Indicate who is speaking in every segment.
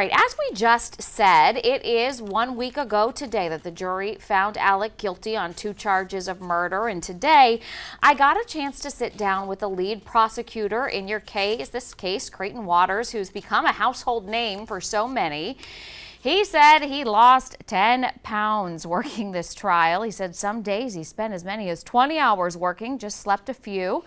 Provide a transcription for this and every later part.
Speaker 1: Right, as we just said, it is 1 week ago today that the jury found Alec guilty on 2 charges of murder, and today I got a chance to sit down with the lead prosecutor in this case, Creighton Waters, who's become a household name for so many. He said he lost 10 pounds working this trial. He said some days he spent as many as 20 hours working, just slept a few.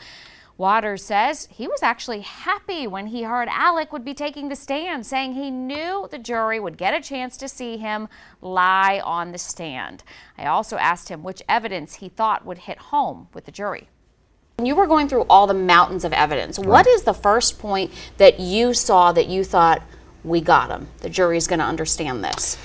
Speaker 1: Waters says he was actually happy when he heard Alec would be taking the stand, saying he knew the jury would get a chance to see him lie on the stand. I also asked him which evidence he thought would hit home with the jury. You were going through all the mountains of evidence. Right. What is the first point that you saw that you thought, we got him, the jury's going to understand this?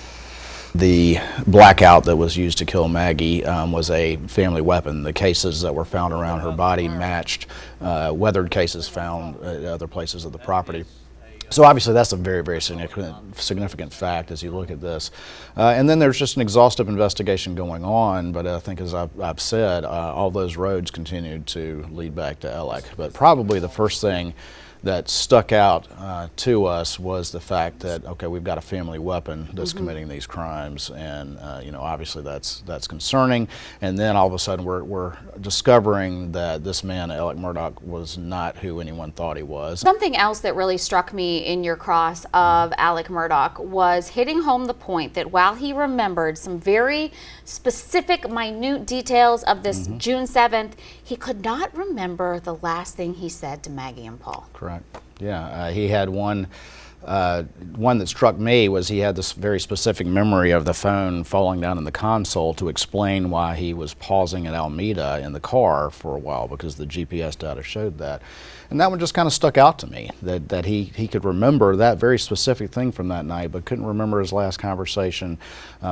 Speaker 2: The blackout that was used to kill Maggie was a family weapon. The cases that were found around her body matched weathered cases found at other places of the property. So obviously that's a very, very significant fact as you look at this. And then there's just an exhaustive investigation going on, but I think as I've said, all those roads continued to lead back to Alec. But probably the first thing that stuck out to us was the fact that, okay, we've got a family weapon that's committing these crimes, and you know, obviously that's concerning. And then all of a sudden we're discovering that this man, Alex-Murdaugh, was not who anyone thought he was.
Speaker 1: Something else that really struck me in your cross of Alex-Murdaugh was hitting home the point that while he remembered some very specific, minute details of this June 7th, he could not remember the last thing he said to Maggie and Paul.
Speaker 2: Correct. Yeah, he had one that struck me was he had this very specific memory of the phone falling down in the console to explain why he was pausing at Alameda in the car for a while, because the GPS data showed that. And that one just kind of stuck out to me, that he could remember that very specific thing from that night, but couldn't remember his last conversation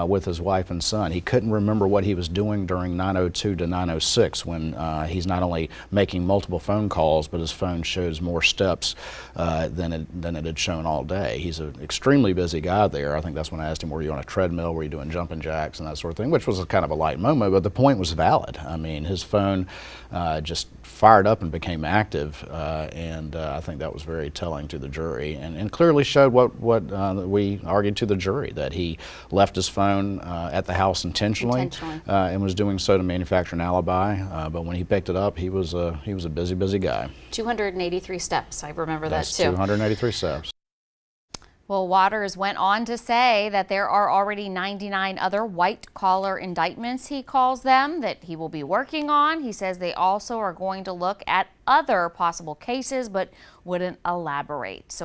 Speaker 2: with his wife and son. He couldn't remember what he was doing during 9:02 to 9:06 when he's not only making multiple phone calls, but his phone shows more steps than it had shown all day. He's an extremely busy guy there. I think that's when I asked him, were you on a treadmill, were you doing jumping jacks and that sort of thing, which was a kind of a light moment, but the point was valid. I mean, his phone just fired up and became active, and I think that was very telling to the jury, and clearly showed what we argued to the jury, that he left his phone at the house intentionally. And was doing so to manufacture an alibi, but when he picked it up, he was a busy guy.
Speaker 1: 283 steps, I remember that too.
Speaker 2: 283 steps.
Speaker 1: Well, Waters went on to say that there are already 99 other white-collar indictments, he calls them, that he will be working on. He says they also are going to look at other possible cases, but wouldn't elaborate. So